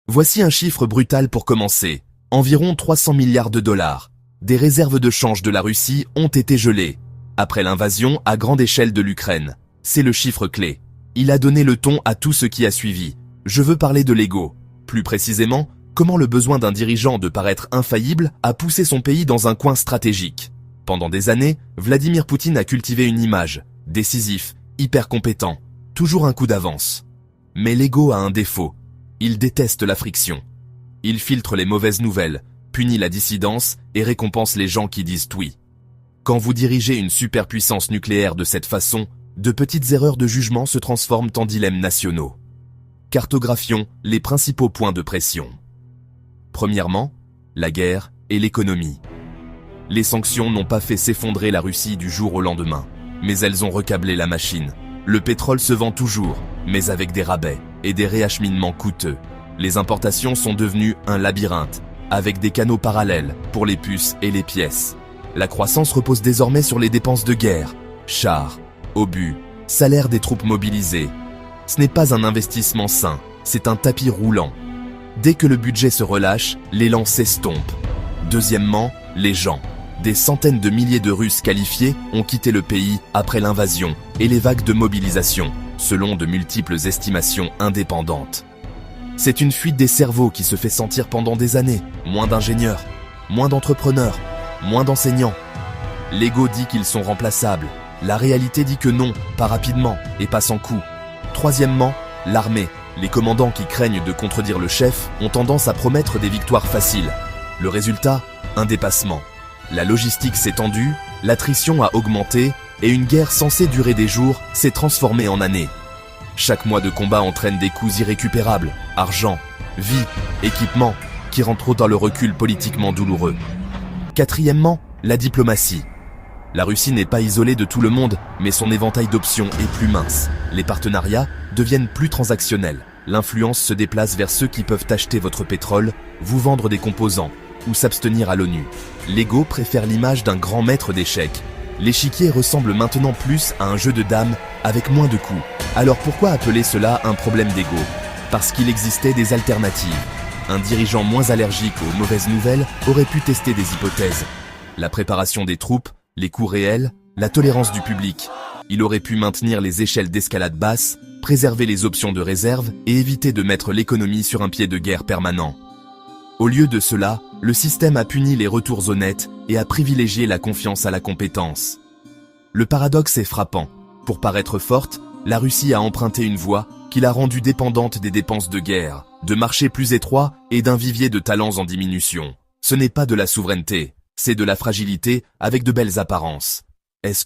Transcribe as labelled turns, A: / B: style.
A: Voici un chiffre brutal pour commencer. Environ 300 milliards de dollars. Des réserves de change de la Russie ont été gelées. Après l'invasion à grande échelle de l'Ukraine. C'est le chiffre clé. Il a donné le ton à tout ce qui a suivi. Je veux parler de l'ego. Plus précisément, comment le besoin d'un dirigeant de paraître infaillible a poussé son pays dans un coin stratégique. Pendant des années, Vladimir Poutine a cultivé une image, décisif, hyper compétent, toujours un coup d'avance. Mais l'ego a un défaut. Il déteste la friction. Il filtre les mauvaises nouvelles, punit la dissidence et récompense les gens qui disent oui. Quand vous dirigez une superpuissance nucléaire de cette façon, de petites erreurs de jugement se transforment en dilemmes nationaux. Cartographions les principaux points de pression. Premièrement, la guerre et l'économie. Les sanctions n'ont pas fait s'effondrer la Russie du jour au lendemain, mais elles ont recablé la machine. Le pétrole se vend toujours, mais avec des rabais et des réacheminements coûteux. Les importations sont devenues un labyrinthe, avec des canaux parallèles pour les puces et les pièces. La croissance repose désormais sur les dépenses de guerre, chars, obus, salaires des troupes mobilisées. Ce n'est pas un investissement sain, c'est un tapis roulant. Dès que le budget se relâche, l'élan s'estompe. Deuxièmement, les gens. Des centaines de milliers de Russes qualifiés ont quitté le pays après l'invasion et les vagues de mobilisation, selon de multiples estimations indépendantes. C'est une fuite des cerveaux qui se fait sentir pendant des années. Moins d'ingénieurs, moins d'entrepreneurs, moins d'enseignants. L'ego dit qu'ils sont remplaçables. La réalité dit que non, pas rapidement et pas sans coup. Troisièmement, l'armée. Les commandants qui craignent de contredire le chef ont tendance à promettre des victoires faciles. Le résultat, un dépassement. La logistique s'est tendue, l'attrition a augmenté et une guerre censée durer des jours s'est transformée en années. Chaque mois de combat entraîne des coûts irrécupérables, argent, vie, équipement, qui rentrent dans le recul politiquement douloureux. Quatrièmement, la diplomatie. La Russie n'est pas isolée de tout le monde, mais son éventail d'options est plus mince. Les partenariats deviennent plus transactionnels. L'influence se déplace vers ceux qui peuvent acheter votre pétrole, vous vendre des composants ou s'abstenir à l'ONU. L'ego préfère l'image d'un grand maître d'échecs. L'échiquier ressemble maintenant plus à un jeu de dames avec moins de coups. Alors pourquoi appeler cela un problème d'ego? Parce qu'il existait des alternatives. Un dirigeant moins allergique aux mauvaises nouvelles aurait pu tester des hypothèses. La préparation des troupes, les coûts réels, la tolérance du public. Il aurait pu maintenir les échelles d'escalade basses, préserver les options de réserve et éviter de mettre l'économie sur un pied de guerre permanent. Au lieu de cela, le système a puni les retours honnêtes et a privilégié la confiance à la compétence. Le paradoxe est frappant. Pour paraître forte, la Russie a emprunté une voie qui l'a rendue dépendante des dépenses de guerre, de marchés plus étroits et d'un vivier de talents en diminution. Ce n'est pas de la souveraineté, c'est de la fragilité avec de belles apparences. Est-ce que